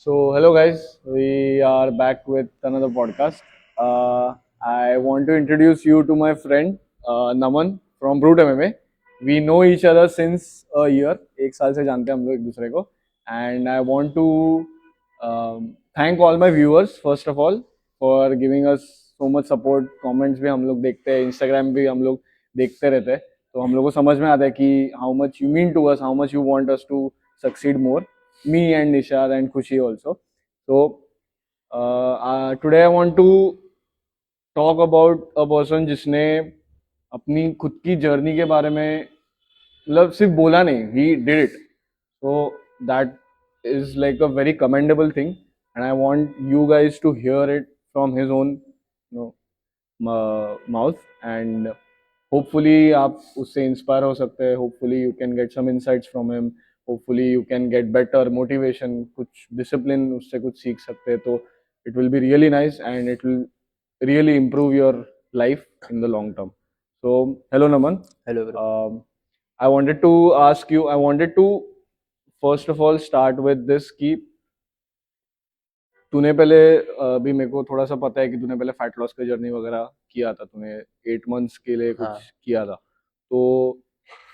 Hello guys, we are back with another podcast. I want to introduce you to my friend Naman from Brute MMA. We know each other since a year. एक साल से जानते हैं हम लोग एक दूसरे को. And I want to thank all my viewers first of all for giving us so much support. Comments भी हम लोग देखते हैं, Instagram भी हम लोग देखते रहते हैं. तो हम लोग को समझ में आता है कि how much you mean to us, how much you want us to succeed more. Me and Nishad and Khushi also. So today I want to talk about a person जिसने अपनी खुद की जर्नी के बारे में मतलब सिर्फ बोला नहीं, he did it. So that is like a very commendable thing, and I want you guys to hear it from his own, you know, mouth, and hopefully आप उससे इंस्पायर हो सकते हैं. Hopefully you can get some insights from him. Hopefully you can get better motivation, कुछ discipline उससे कुछ सीख सकते हैं. तो it will be really nice and it will really improve your life in the long term. So hello Naman. Hello, bro. I wanted to ask you. I wanted to first of all start with this कि तूने पहले अभी मेरे को थोड़ा सा पता है कि तूने पहले फैट लॉस की जर्नी वगैरह किया था. तूने 8 मंथ्स के लिए कुछ हाँ. किया था. तो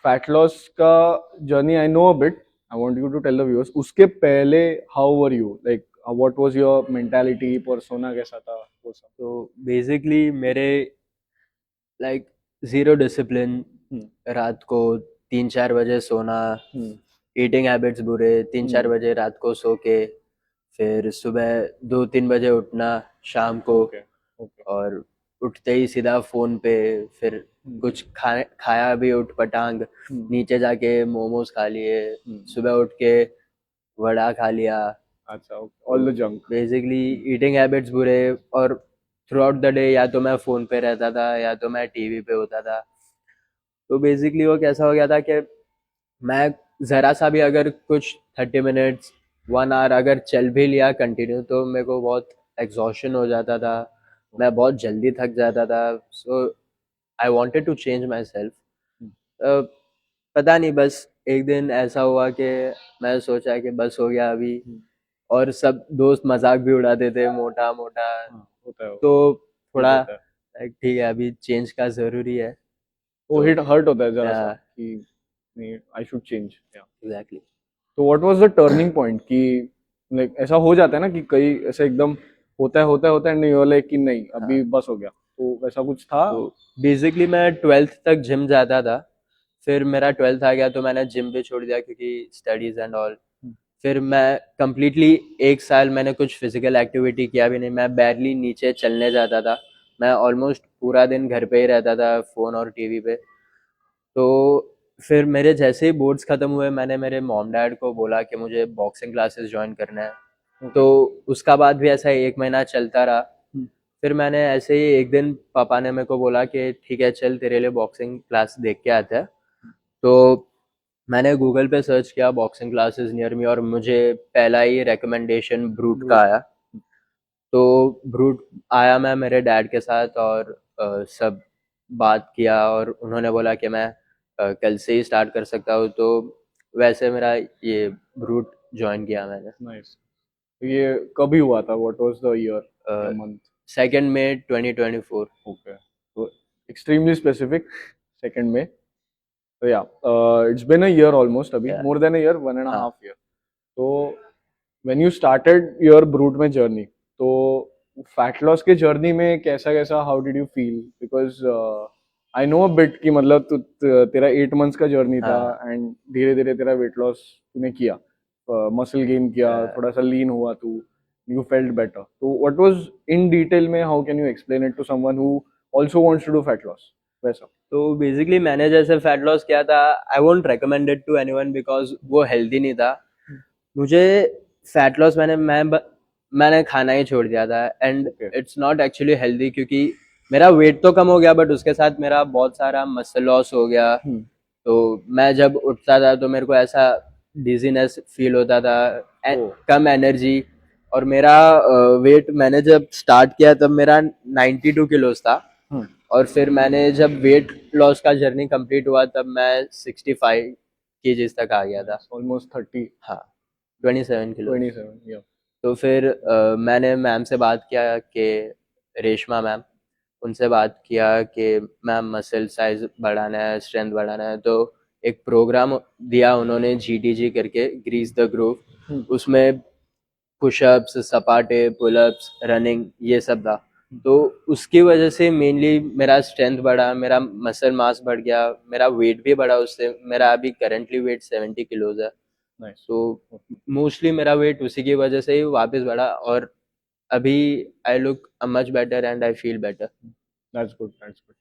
फैट लॉस का journey I know a bit. I want you to tell the viewers उसके पहले how were you, like what was your mentality, persona कैसा था वो सब. तो बेसिकली मेरे लाइक जीरो डिसिप्लिन, रात को 3-4 बजे सोना, ईटिंग हैबिट्स बुरे, 3-4 बजे रात को सो के फिर सुबह 2-3 बजे उठना शाम को. Okay okay. और उठते ही सीधा फोन पे, फिर कुछ खाया भी उठ पटांग, नीचे जाके मोमोज खा लिए, सुबह उठ के वड़ा खा लिया. अच्छा, all the junk. Basically eating habits बुरे. और थ्रू आउट द डे या तो मैं फ़ोन पे रहता था या तो मैं टीवी पे होता था. तो बेसिकली वो कैसा हो गया था कि मैं ज़रा सा भी अगर कुछ 30 मिनट्स 1 आवर अगर चल भी लिया कंटिन्यू तो मेरे को बहुत एग्जॉशन हो जाता था. मैं बहुत जल्दी थक जाता था. So I wanted to change myself. पता नहीं, बस एक दिन ऐसा हुआ कि मैं सोचा कि बस हो गया अभी. और सब दोस्त मजाक भी उड़ाते थे, मोटा मोटा. होता है तो थोड़ा होता है. ठीक है, अभी चेंज का जरूरी है. वो हिट हर्ट होता है जरा सा Yeah. कि नहीं, आई शुड चेंज. एग्जैक्टली. तो what was the turning point कि लाइक ऐसा हो जाता है ना कि कई ऐसे एकदम होता है नहीं, लाइक कि नहीं अभी बस हो गया. तो वैसा कुछ था. तो बेसिकली मैं 12th तक जिम जाता था. फिर मेरा 12th आ गया तो मैंने जिम भी छोड़ दिया क्योंकि स्टडीज एंड ऑल. फिर मैं कंप्लीटली 1 साल मैंने कुछ फिजिकल एक्टिविटी किया भी नहीं. मैं बैरली नीचे चलने जाता था. मैं ऑलमोस्ट पूरा दिन घर पे ही रहता था, फ़ोन और टीवी पे. तो फिर मेरे जैसे ही बोर्ड्स ख़त्म हुए मैंने मेरे मॉम डैड को बोला कि मुझे बॉक्सिंग क्लासेस ज्वाइन करना है. तो उसका बाद भी ऐसा 1 महीना चलता रहा. फिर मैंने ऐसे ही एक दिन पापा ने मेरे को बोला कि ठीक है चल तेरे लिए बॉक्सिंग क्लास देख के आते हैं. तो मैंने गूगल पे सर्च किया बॉक्सिंग क्लासेस नियर मी और मुझे पहला ही रिकमेंडेशन ब्रूट का आया. तो ब्रूट आया, मैं मेरे डैड के साथ और सब बात किया और उन्होंने बोला कि मैं कल से ही स्टार्ट कर सकता हूँ. तो वैसे मेरा ये ब्रूट ज्वाइन किया मैंने. नाइस. ये कभी हुआ था? What was the year, month? 2 मई 2024. ओके. तो एक्सट्रीमली स्पेसिफिक. 2 मई. तो yeah it's been a year almost. अभी Yeah. More than a year, 1.5 हाँ. ईयर. तो when you started your brute में जर्नी, तो फैट लॉस के जर्नी में कैसा कैसा how did you feel? Because I know a bit कि मतलब तेरा 8 मंथ्स का जर्नी था एंड धीरे धीरे तेरा वेट लॉस तूने किया, मसल गेन किया, थोड़ा सा लीन हुआ तू, यू फेल्ट बेटर. तो व्हाट वाज इन डिटेल में, how can you explain it to someone who also wants to do fat loss वैसा? तो बेसिकली मैंने जैसे फैट लॉस किया था, I won't recommend it to anyone because वो healthy नहीं था. मुझे फैट लॉस मैंने खाना ही छोड़ दिया था and it's not actually healthy क्योंकि मेरा वेट तो कम हो गया बट उसके साथ मेरा बहुत सारा मसल लॉस हो गया. तो मैं जब उठता था तो मेरे को ऐसा डिजीनेस फील होता था, कम एनर्जी. और मेरा वेट मैंने जब स्टार्ट किया तब मेरा 92 किलोज था. और फिर मैंने जब वेट लॉस का जर्नी कंप्लीट हुआ तब मैं 65 केजीज तक आ गया था. ऑलमोस्ट 30. हाँ, 27 किलो. 27, या. तो फिर मैंने मैम से बात किया कि रेशमा मैम, उनसे बात किया कि मैम मसल साइज बढ़ाना है, स्ट्रेंथ बढ़ाना है, तो एक प्रोग्राम दिया उन्होंने GTG करके, ग्रीस द ग्रूव। उसमें पुशअप्स, सपाटे, पुलअप्स, रनिंग, ये सब था। तो उसकी वजह से मेनली मेरा स्ट्रेंथ बढ़ा, मेरा मसल मास बढ़ गया, मेरा वेट भी बढ़ा उससे। मेरा अभी करंटली वेट 70 किलोज है। नाइस। तो मोस्टली मेरा वेट उसी की वजह से ही वापस बढ़ा, और अभी I look much better and I feel better. That's good, that's good,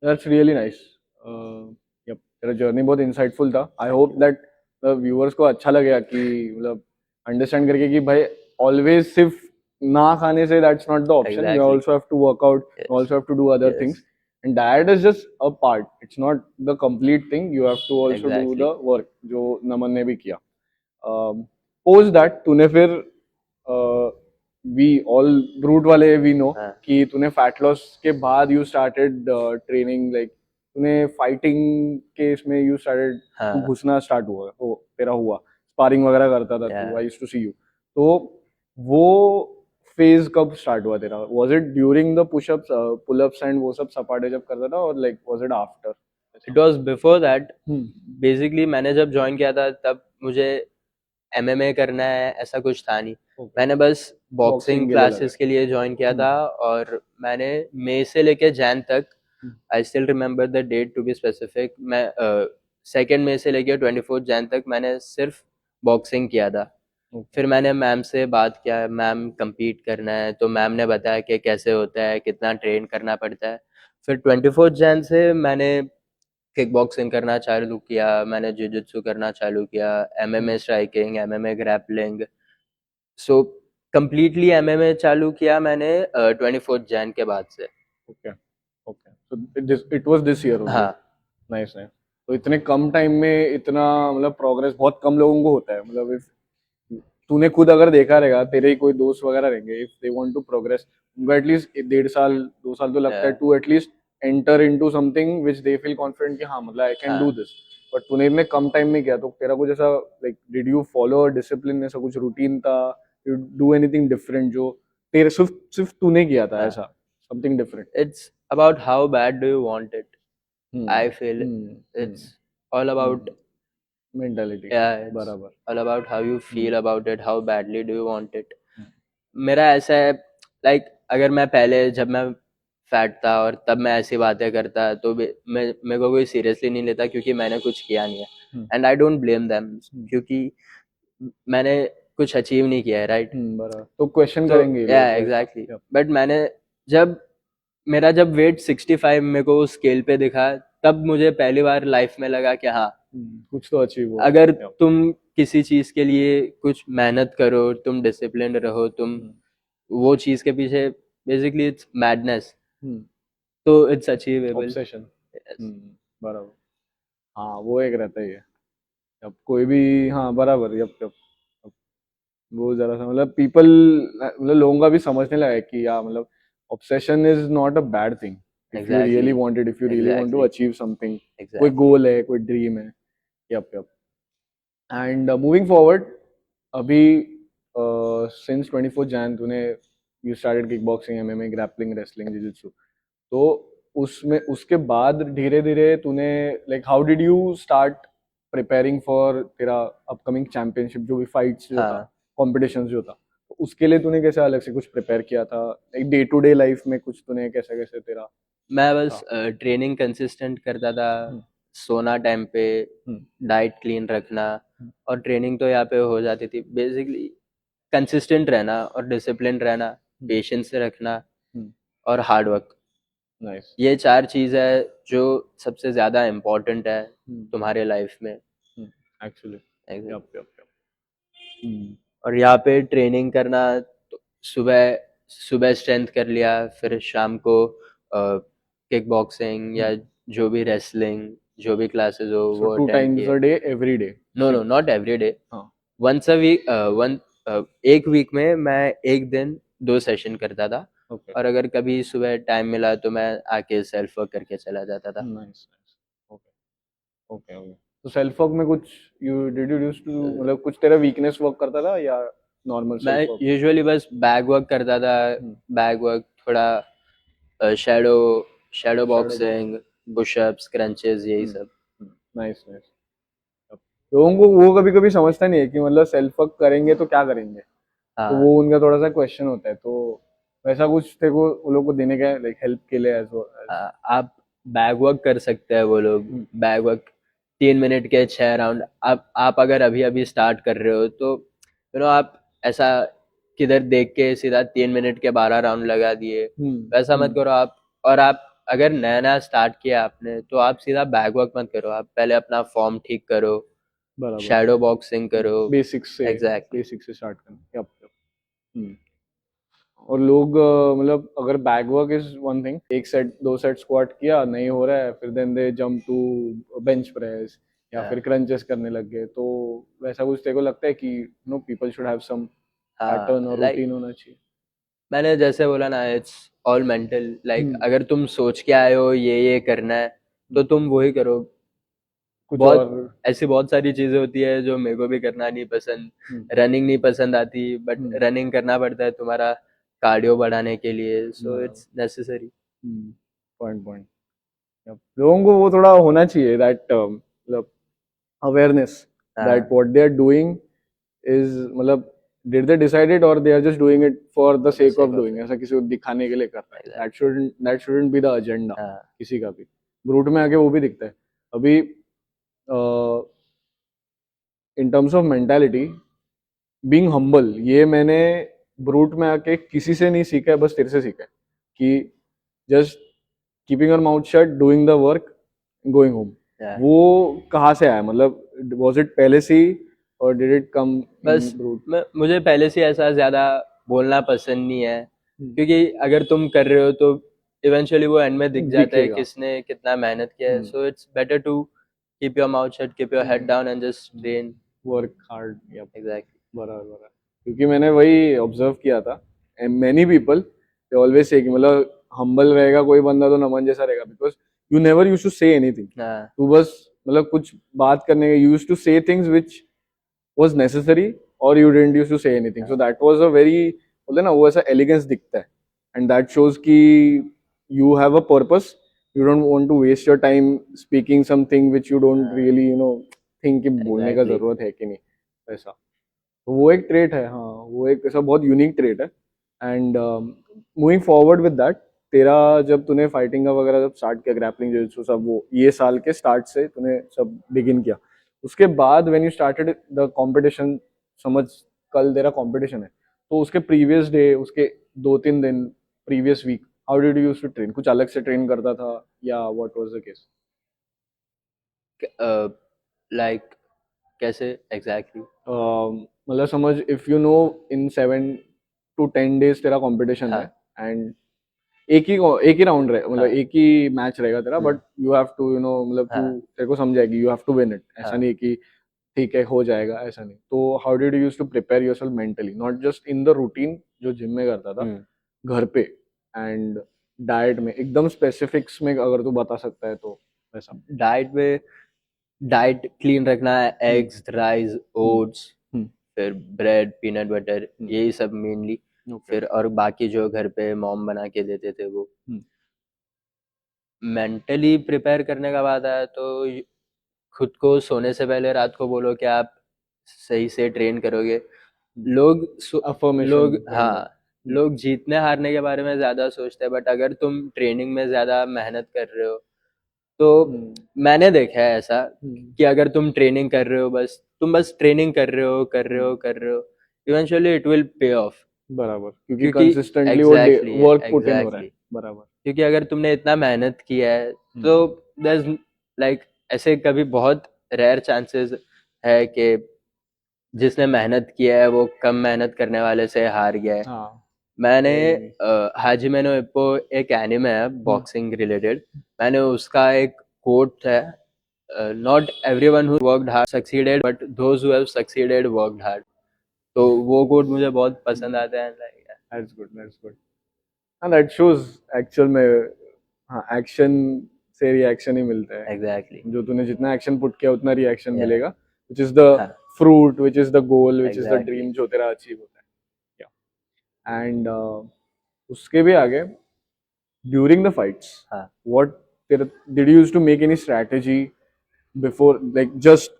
that's really nice. Yup, तेरा जर्नी बहुत इंसाइटफुल था। आई होप दैट व्यूअर्स को अच्छा लगेगा कि मतलब अंडरस्टैंड करके कि भाई ऑलवेज सिर्फ ना खाने से that's not the option, you Exactly. Also have to work out, you Yes. Also have to do other Yes. Things, and that is just a part, it's not the complete thing, you have to also do Exactly. The work, जो नमन ने भी किया। Post that तूने फिर we all brute वाले we know हाँ कि तूने फैट लॉस के बाद यू स्टार्टेड ट्रेनिंग, लाइक तूने फाइटिंग के इसमें यू स्टार्टेड, तू हाँ घुसना स्टार्ट हुआ, वो तेरा हुआ, स्पारिंग वगैरह करता था तू, yeah. I used to see you. तो वो फेज कब स्टार्ट हुआ तेरा? Was it during the pushups, pullups and वो सब सपाटे जब करता था, और like was it after? It was before that. Hmm, basically मैंने जब ज्वाइन किया था तब मुझे MMA करना है ऐसा कुछ था नहीं। ओके, मैंने बस बॉक्सिंग बॉक्सिंग के लिए लगा। क्लासेस के लिए ज्वाइन किया हम्म, था, और मैंने मई से लेके जैन तक, hmm, I still remember the date to be specific, मैं 2 मई से लेके 24 जैन तक मैंने सिर्फ बॉक्सिंग किया था। ओके, फिर मैंने मैम से बात किया, मैम compete करना है, तो मैम ने बताया कि कैसे होता है, कितना ट्रेन करना पड़ता है। फिर 24 जैन से मैंने किक बॉक्सिंग करना चालू किया, मैंने जिजित्सु करना चालू किया, MMA striking, MMA grappling. So completely MMA चालू किया मैंने 24 जैन के बाद से। Okay, okay, so it was this year only. हाँ नाइस, नाइस। तो इतने कम टाइम में इतना मतलब प्रोग्रेस बहुत कम लोगों को होता है, मतलब इफ तूने खुद अगर देखा रहेगा, तेरे ही कोई दोस्त वगैरह रहेंगे, if they want to progress, उनको एटलीस्ट 1.5 साल 2 साल तो लगता है yeah, to at least enter into something which they feel confident कि हाँ मतलब आई कैन डू हाँ। दिस। बट तूने इतने कम टाइम में किया, तो तेरा कुछ ऐसा like did you follow a discipline, ऐसा कुछ रूटीन था, यू डू एनीथिंग डिफरेंट जो तेरे सिर्फ सिर्फ तूने किया था, हाँ, ऐसा something different? it's about how bad do you want it. I hmm, feel hmm, it's all about, mentality, yeah, it's बराबर। all about how you hmm, feel about it, how badly do you want it. हम्म, मेरा ऐसा है, like अगर मैं पहले जब मैं fat था और तब मैं ऐसी बातें करता, तो मैं मेरे को कोई सीरियसली नहीं लेता, क्योंकि मैंने कुछ किया नहीं है। Hmm, and I don't blame them, hmm, क्योंकि मैंने कुछ अचीव नहीं किया है, राइट? बराबर, तो क्वेश्चन तो करेंगे ये या लोग ऐसा। एग्जैक्टली, बट मैंने जब मेरा जब वेट 65 मेरे को स्केल पे दिखा, तब मुझे पहली बार लाइफ में लगा कि हाँ, कुछ तो अचीव हुआ अगर है। तुम किसी चीज के लिए कुछ मेहनत करो, तुम डिसिप्लिन रहो, तुम वो चीज के पीछे, बेसिकली इट्स मैडनेस, तो इट्स अचीवेबल। ऑब्सेशन। बराबर। हाँ, वो एक रहता ही है। अब कोई भी, हाँ बराबर, यप यप। अब वो जरा सा मतलब पीपल, मतलब लोगों का भी समझने लगा है कि यार मतलब obsession is not a bad thing, if you really exactly, want it, if you really want to exactly, achieve something, कोई एग्जैक्टली। गोल है, कोई ड्रीम है। Yup yup. And moving forward, अभी सिंस 24 जैन तूने you started kickboxing, MMA, grappling, wrestling, jiujitsu, तो उसमें उसके बाद धीरे धीरे तूने like how did you start preparing for तेरा अपकमिंग चैंपियनशिप, जो भी फाइट्स जो था, हाँ, कॉम्पिटिशंस जो था, तो उसके लिए तूने कैसे अलग से कुछ प्रिपेयर किया था, like day to day life में कुछ तूने कैसे कैसे तेरा मैं बस था? ट्रेनिंग कंसिस्टेंट करता था, हम्म, सोना टाइम पे, हम्म, डाइट क्लीन रखना, हम्म, और ट्रेनिंग तो यहाँ पे हो जाती थी। बेसिकली कंसिस्टेंट रहना और डिसिप्लिन रहना, पेशेंस रखना, हम्म, और हार्ड वर्क, नाइस। ये 4 चीज़ है जो सबसे ज़्यादा इम्पोर्टेंट है हम्म, तुम्हारे लाइफ में। Actually, Exactly. Yup yup yup. Hmm, और यहाँ पे ट्रेनिंग करना, तो सुबह सुबह स्ट्रेंथ कर लिया, फिर शाम को किक बॉक्सिंग या जो भी रेसलिंग, जो भी क्लासेस हो सो वो टू अटेंड टाइम्स अ किए। Day every day? No no, not every day, हाँ, वंस अ वीक, वन एक वीक में मैं एक दिन 2 सेशन करता था, ओके, और अगर कभी सुबह टाइम मिला तो मैं आके सेल्फ वर्क करके चला जाता था। Nice, nice, okay, okay, okay. तो सेल्फ वर्क में कुछ you did you used to, मतलब कुछ तेरा वीकनेस वर्क करता था, या नॉर्मल मैं सेल्फ वर्क? यूजुअली बस बैक वर्क करता था, बैक वर्क, थोड़ा shadow shadow boxing, pushups, crunches, यही सब। Nice nice. लोगों को वो कभी कभी समझता नहीं है कि मतलब सेल्फ वर्क करेंगे तो क्या करेंगे, तो हाँ, वो उनका थोड़ा सा क्वेश्चन होता है। तो वैसा कुछ तेरे को वो लोग को देने का लाइक हेल्प के लिए एज आप बैक वर्क कर सकते हैं। वो लोग बैक वर्क 3 मिनट के 6 राउंड, आप अगर अभी अभी स्टार्ट कर रहे हो तो आप ऐसा किधर देख के सीधा 3 मिनट के 12 राउंड लगा दिए, वैसा मत करो आप। और आप अगर नया नया स्टार्ट किया आपने तो आप सीधा बैक वर्क मत करो, आप पहले अपना फॉर्म ठीक करो, बराबर, शैडो बॉक्सिंग करो। Basics exactly. से स्टार्ट करना। Yup yup. और लोग मतलब अगर back work is one thing, एक सेट दो सेट स्क्वाट किया नहीं हो रहा है, फिर then they jump to bench press या फिर क्रंचेस करने लग गए। तो वैसा कुछ तेरे को लगता है कि no people should have some pattern हाँ, और लाइक रूटीन होना चाहिए? मैंने जैसे बोला ना, इट्स ऑल मेंटल। लाइक हम्म, अगर तुम सोच के आए हो ये करना है तो तुम वही करो। कुछ और। बहुत ऐसी बहुत सारी चीजें होती है जो मेरे को भी करना नहीं पसंद, रनिंग नहीं पसंद आती, बट रनिंग करना पड़ता है तुम्हारा कार्डियो बढ़ाने के लिए, so it's necessary. Point point. लोगों को वो थोड़ा होना चाहिए दैट मतलब awareness that what they are doing is मतलब डिड दे डिसाइडेड और they are just doing it for the sake of doing, ऐसा किसी को दिखाने के लिए कर रहा है। That shouldn't be the agenda हाँ, किसी का भी। ब्रूट में आके वो भी दिखता है अभी। In terms of mentality, being humble, ये मैंने ब्रूट में आके किसी से नहीं सीखा है, बस तेरे से सीखा है कि just keeping your mouth shut, doing the work, going home. yeah. वो कहाँ से आया, मतलब वाज इट पहले से ही और डिड इट कम इन बस ब्रूट? मुझे पहले से ऐसा ज्यादा बोलना पसंद नहीं है, क्योंकि अगर तुम कर रहे हो तो इवेंचुअली वो एंड में दिख जाता है दिखेगा। किसने कितना मेहनत किया है। So it's better to keep your mouth shut, keep your head down and just train. Work hard. Exactly. बराबर बराबर। क्योंकि मैंने वही ऑब्जर्व किया था, and many people they always say कि मतलब हम्बल रहेगा कोई बंदा तो नमन जैसा रहेगा, because you never use to say anything. हाँ, तू बस मतलब कुछ बात करने के use to say things which was necessary, और you didn't use to say anything. So that was a very, बोलते ना वो ऐसा एलिगेंस दिखता है, एंड दैट शोज कि you have a purpose. You don't want to waste your time speaking something which you don't really think कि बोलने का एग्जैक्टली। जरूरत है कि नहीं, ऐसा। तो वो एक ट्रेट है, हाँ वो एक ऐसा बहुत यूनिक ट्रेट है। And moving forward with that, तेरा जब तूने फाइटिंग का वगैरह जब स्टार्ट किया, ग्रैपलिंग जो सब, वो ये साल के स्टार्ट से तूने सब बिगिन किया, उसके बाद when you started the competition, समझ कल तेरा कंपटीशन है, तो उसके प्रीवियस डे, उसके 2-3 दिन previous week, how did you use to train? कुछ अलग से ट्रेन करता था या what was the case? Like कैसे एग्जैक्टली? मतलब समझ, if you know in 7 to 10 days तेरा कंपटीशन है, हाँ, एंड एक ही राउंड रहे, मतलब हाँ, एक ही मैच रहेगा तेरा, बट यू हैव टू मतलब तू, हाँ, तेरे को समझाएगी you have to win it, ऐसा हाँ। नहीं है कि ठीक है हो जाएगा, ऐसा नहीं। तो how did you use to prepare yourself mentally, not just in the routine जो जिम में करता था, घर पे, एंड डाइट में एकदम स्पेसिफिक्स में अगर तू बता सकता है तो वैसा। डाइट में, डाइट क्लीन रखना है, एग्स, राइस, ओट्स, हम्म, फिर ब्रेड, पीनट बटर, हम्म, यही सब मेनली। ओके। फिर और बाकी जो घर पे मॉम बना के देते थे वो। मेंटली प्रिपेयर करने का बात आया तो खुद को सोने से पहले रात को बोलो कि आप सही से ट्रेन करोगे। लोग अफर्मेशन लोग, हाँ, लोग जीतने हारने के बारे में ज्यादा सोचते हैं, बट अगर तुम ट्रेनिंग में ज्यादा मेहनत कर रहे हो तो मैंने देखा है ऐसा कि अगर तुम ट्रेनिंग कर रहे हो, बस तुम बस ट्रेनिंग कर रहे हो, eventually it will pay of. बराबर, क्योंकि क्योंकि कंसिस्टेंटली वो एग्जैक्टली, वर्क पुट इन हो रहा है। एग्जैक्टली, बराबर। क्योंकि अगर तुमने इतना मेहनत किया है तो there's लाइक ऐसे कभी बहुत रेयर चांसेस है कि जिसने मेहनत किया है वो कम मेहनत करने वाले से हार गया है। हाँ, मैंने वो भी। हाजिमे नो इप्पो, एक एनिमे है बॉक्सिंग रिलेटेड, मैंने उसका एक कोट है, not everyone who worked hard succeeded but those who have succeeded worked hard. तो वो कोट मुझे बहुत पसंद आता है, like that's good, that's good. हाँ, दैट शोज एक्चुअल में। हाँ, एक्शन से रिएक्शन ही मिलता है। एग्जैक्टली। जो तूने जितना एक्शन पुट किया उतना रिएक्शन या, मिलेगा, विच इज द हाँ, fruit, which is the goal, which is the exactly. Dream जो तेरा अचीव होता है। एंड उसके भी आगे ड्यूरिंग द फाइट्स हाँ what did you used to make any strategy before, like just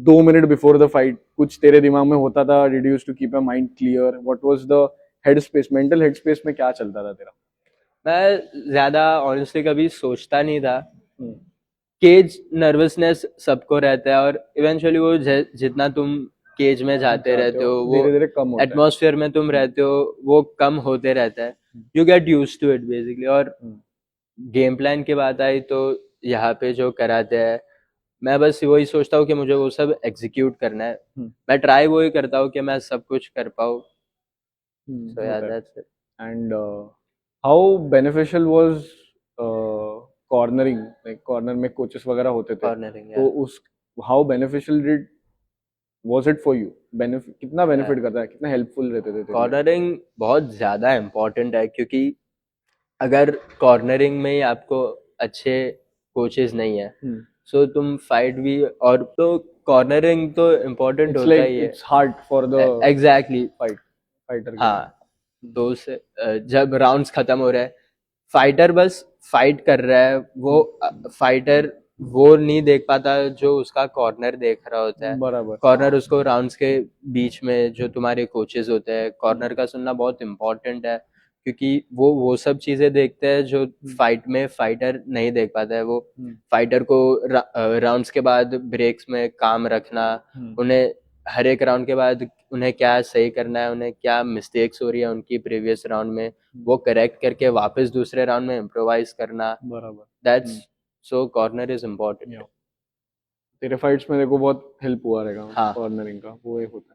2 minutes before the fight कुछ तेरे दिमाग में होता था? did you used to keep your mind clear? what was the headspace, mental headspace में क्या चलता था तेरा? मैं ज्यादा ऑनेस्टली कभी सोचता नहीं था. हम्म, केज नर्वसनेस सबको रहता है और इवेंचुअली वो जितना तुम केज में जाते रहते हो वो धीरे धीरे कम होता है. एटमॉस्फेयर में तुम रहते हो वो कम होते रहता है. You get use to it basically. और गेम प्लान की बात आई तो यहाँ पे जो कराते हैं मैं बस वही सोचता हूँ कि मुझे वो सब एग्जीक्यूट करना है. मैं ट्राई वही करता हूँ कि मैं सब कुछ कर पाऊँ. सो यार that's it. And how beneficial was cornering, like corner में coaches वगैरह होते थे, कॉर्नरिंग तो उस how beneficial did was it for you? benefit कितना benefit करता है, कितना helpful रहते थे तेरे लिए? कॉर्नरिंग बहुत ज्यादा इम्पोर्टेंट है क्योंकि अगर कॉर्नरिंग में ही आपको अच्छे कोचेस नहीं है हम्म, सो तुम फाइट भी और तो कॉर्नरिंग तो इम्पोर्टेंट it's होता like ही है. it's hard for the exactly. fighter के लिए. हाँ. तो जब राउंड्स खत्म हो रहे हैं फाइटर बस फाइट कर रहा है. वो फाइटर वो नहीं देख पाता जो उसका कॉर्नर देख रहा होता है. बराबर. कॉर्नर उसको राउंड्स के बीच में जो तुम्हारे कोचेस होते हैं कॉर्नर का सुनना बहुत इम्पोर्टेंट है क्योंकि वो सब चीजें देखते हैं जो फाइट में फाइटर नहीं देख पाता है. वो फाइटर को राउंड्स के बाद ब्रेक्स में काम रखना, उन्हें हर एक राउंड के बाद उन्हें क्या सही करना है, उन्हें क्या मिस्टेक्स हो रही है उनकी प्रीवियस राउंड में वो करेक्ट करके वापस दूसरे राउंड में इम्प्रोवाइज करना. बराबर. That's so corner is important. तेरे फाइट्स में देखो बहुत हेल्प हुआ रहेगा हाँ. कॉर्नरिंग का, वो एक होता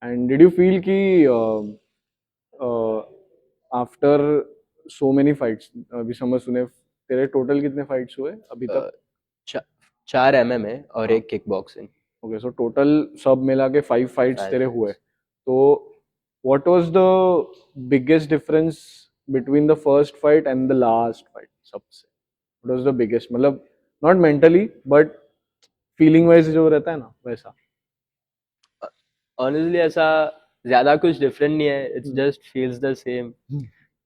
है. एंड डिड यू फील कि आफ्टर सो मेनी फाइट्स, अभी समझ सुने तेरे टोटल कितने फाइट्स हुए अभी तक? 4 MMA और हाँ. एक kick boxing. Okay, so total सब मिला के 5 फाइट्स 5 तेरे fights. हुए. तो what was the biggest difference between the first fight and the last fight? सबसे व्हाट वाज द बिगेस्ट, मतलब not mentally but feeling wise जो रहता है ना वैसा. ऑनेस्टली ऐसा ज्यादा कुछ डिफरेंट नहीं है. It's just feels the same.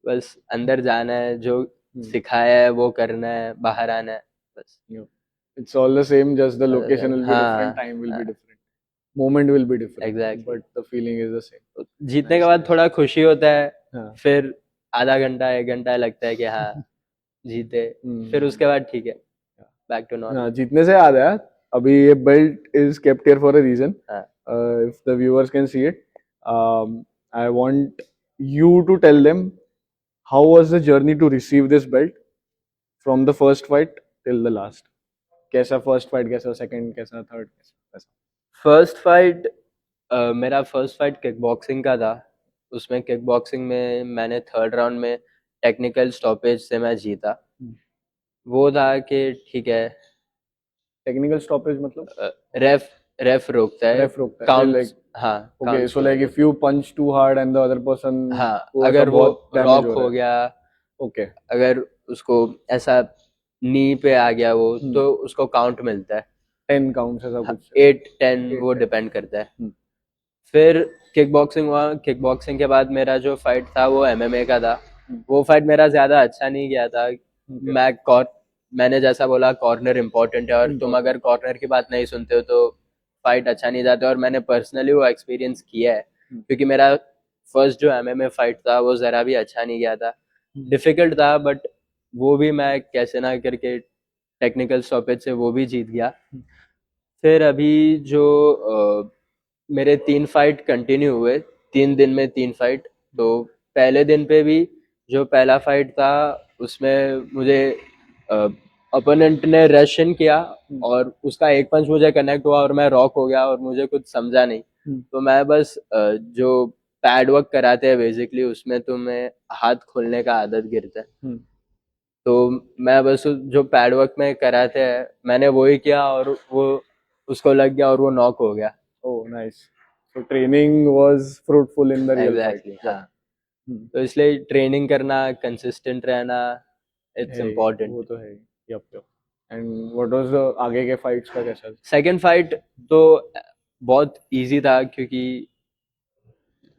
बस अंदर जाना है, जो सिखाया है वो करना है, बाहर आना है बस. It's all the same, just the location will be हाँ, different, time will be हाँ. different, moment will be different, Exactly. but the feeling is the same. जीतने के बाद थोड़ा खुशी होता है. हाँ. फिर आधा घंटा 1 घंटा लगता है कि हाँ जीते. फिर उसके बाद ठीक है, बैक टू नॉर्मल. हाँ, जीतने से याद है, अभी ये belt is kept here for a reason. If the viewers can see it, I want you to tell them how was the journey to receive this belt from the first fight till the last. कैसा first fight, कैसा second, कैसा third, कैसा? First fight मेरा first fight kick boxing का था. उसमें kick boxing में मैंने थर्ड राउंड में टेक्निकल स्टॉपेज से मैं जीता. वो था कि ठीक है. टेक्निकल स्टॉपेज मतलब रेफ रोकता है. रेफ रोकता है काउंट. like हाँ. okay, so like if you punch too hard and the other person हाँ. को अगर ऐसा वो बहुत damage रॉक हो रहा हो है. गया, ओके. अगर उसको ऐसा नी पे आ गया वो तो उसको काउंट मिलता है. 10 काउंट्स ऐसा कुछ. 8-10 वो डिपेंड करता है. फिर किक बॉक्सिंग हुआ. किक बॉक्सिंग के बाद मेरा जो फाइट था वो MMA का था. वो फाइट मेरा ज्यादा अच्छा नहीं गया था. मैंने जैसा बोला कॉर्नर इम्पोर्टेंट है और तुम अगर कॉर्नर की बात नहीं सुनते हो तो फाइट अच्छा नहीं जाता. और मैंने पर्सनली वो एक्सपीरियंस किया है क्योंकि मेरा फर्स्ट जो MMA फाइट था वो जरा भी अच्छा नहीं गया था. डिफिकल्ट था बट वो भी मैं कैसे ना करके टेक्निकल स्टॉपेज से वो भी जीत गया. फिर अभी जो मेरे 3 फाइट कंटिन्यू हुए, 3 दिन में 3 फाइट. तो पहले दिन पे भी जो पहला फाइट था उसमें मुझे अपोनेंट ने रशन किया और उसका एक पंच मुझे कनेक्ट हुआ और मैं रॉक हो गया और मुझे कुछ समझा नहीं. तो मैं बस जो पैड वर्क कराते हैं बेसिकली उसमें तुम्हें हाथ खोलने का आदत गिरता है. तो मैं बस जो पैड वर्क में कराते हैं मैंने वही किया और वो उसको लग गया और वो नॉक हो गया. Oh nice. So training was fruitful in the real fight. Exactly. हाँ. तो इसलिए ट्रेनिंग करना, कंसिस्टेंट रहना, इट्स इम्पोर्टेंट. वो तो है. Yup yup. And what was the आगे के फाइट्स का कैसा? सेकंड फाइट तो बहुत इजी था क्योंकि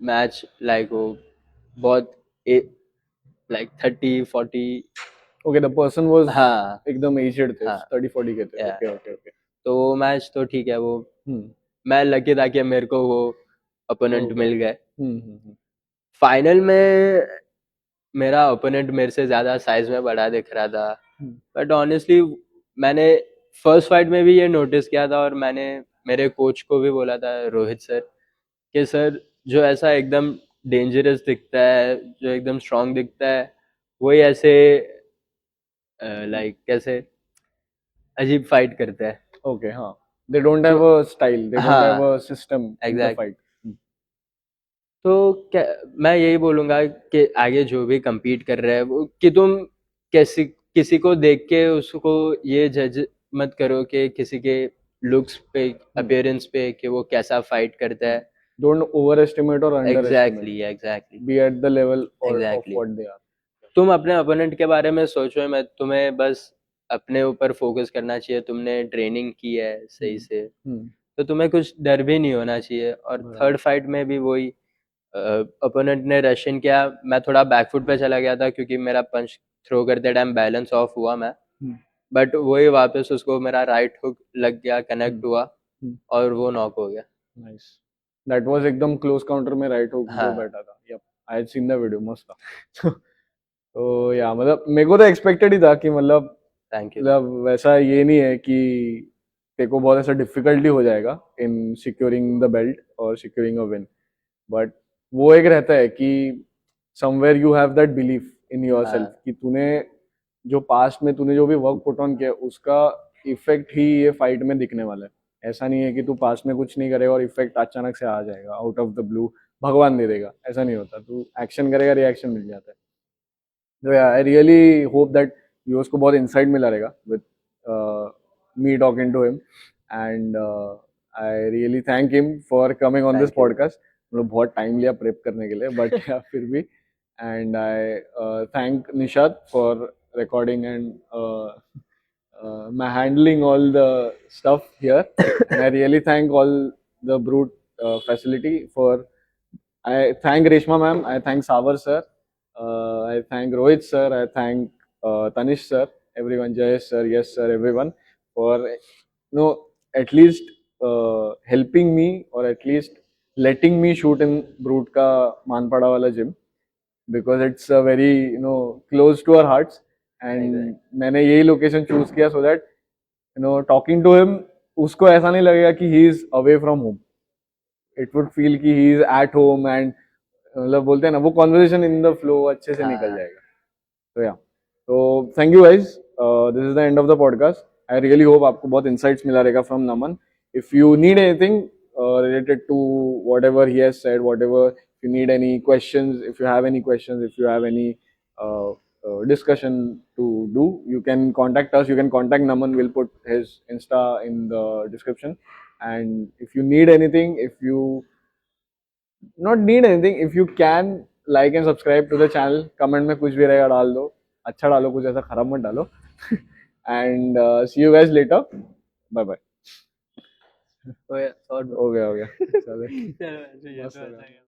मैच लाइक वो बहुत like 30-40। Okay, the person was हाँ एकदम एजेड थे, हाँ 30-40 के थे। yeah. Okay okay okay. तो वो मैच तो ठीक है, वो हम्म। मैं लकी था कि मेरे को वो अपोनेंट ओके। मिल गए। हम्म। फाइनल में मेरा ओपोनेंट मेरे से ज़्यादा साइज में बड़ा दिख रहा था, हम्म। बट ऑनेस्टली मैंने फर्स्ट फाइट में भी ये नोटिस किया था, और मैंने मेरे कोच को भी बोला था, रोहित सर, कि सर जो ऐसा एकदम डेंजरस दिखता है, जो एकदम स्ट्रांग दिखता है, वही ऐसे लाइक कैसे अजीब फाइट करता है। ओके, हाँ, they don't to have a style, they don't have हाँ a system in the exact. Fight. तो क्या मैं यही बोलूंगा कि आगे जो भी compete कर रहा है वो, कि तुम कैसी किसी को देख के उसको ये जज मत करो कि किसी के लुक्स पे, अपीयरेंस पे, कि वो कैसा फाइट करता है। डोंट ओवर एस्टिमेट और underestimate, exactly exactly be at the level और of exactly. What they are. तुम अपने अपोनेंट के बारे में सोचो, मैं तुम्हें बस अपने ऊपर फोकस करना चाहिए। तुमने ट्रेनिंग की है सही से, तो तुम्हें कुछ डर भी नहीं होना चाहिए। और थर्ड फाइट में भी वही, अपोनेंट ने रशियन किया, मैं थोड़ा बैकफुट पे चला गया था क्योंकि मेरा पंच थ्रो करते टाइम बैलेंस ऑफ हुआ मैं, बट वही वापस उसको मेरा राइट हुक लग गया, कनेक्ट हुआ, और वो नॉक हो गया। नाइस, दैट वाज एकदम क्लोज काउंटर में राइट हुक जो हाँ बैठा था। Yup, I had seen the video, मस्त था। तो या मतलब मेरे को तो एक्सपेक्टेड ही था कि थैंक यू। मतलब वैसा ये नहीं है कि तेरे को बहुत ऐसा डिफिकल्टी हो जाएगा इन सिक्योरिंग द बेल्ट और सिक्योरिंग अ विन, बट वो एक रहता है कि somewhere you have that belief in yourself हाँ कि तूने जो पास्ट में तूने जो भी वर्क पुट ऑन किया उसका इफेक्ट ही ये फाइट में दिखने वाला है। ऐसा नहीं है कि तू पास्ट में कुछ नहीं करेगा और इफेक्ट अचानक से आ जाएगा आउट ऑफ द ब्लू, भगवान दे देगा, ऐसा नहीं होता। तू एक्शन करेगा, रिएक्शन मिल जाता है। तो I really hope that viewers को बहुत इंसाइट मिला रहेगा with me talking to him, and I really thank him for coming on this thank you. Podcast. मतलब बहुत टाइम लिया प्रेप करने के लिए, बट फिर भी। And I thank Nishad for recording and handling all the stuff here. And I really thank all the Brute facility for. I thank Reshma ma'am. I thank Savar sir. I thank Rohit sir. I thank Tanish sir. Everyone, Jayesh sir, yes sir, everyone for at least helping me or at least letting me shoot in Brute ka Manpada wala gym, because it's a very close to our hearts. And मैंने यही location choose किया so that talking to him उसको ऐसा नहीं लगेगा कि he is away from home. It would feel कि he is at home, and मतलब बोलते हैं ना वो conversation in the flow अच्छे से निकल हाँ जाएगा। तो या तो thank you guys. This is the end of the podcast. I really hope आपको बहुत insights मिला रहेगा from Naman. If you need anything related to whatever he has said, whatever, if you need any questions, if you have any questions, if you have any discussion to do, you can contact us. You can contact Naman. We'll put his Insta in the description. And if you need anything, if you not need anything, if you can like and subscribe to the channel, comment में कुछ भी रहेगा डाल दो, अच्छा डालो, कुछ ऐसा खराब मत डालो। And see you guys later. Bye bye. हो गया, हो गया चलो। चलो, मस्त हो गया।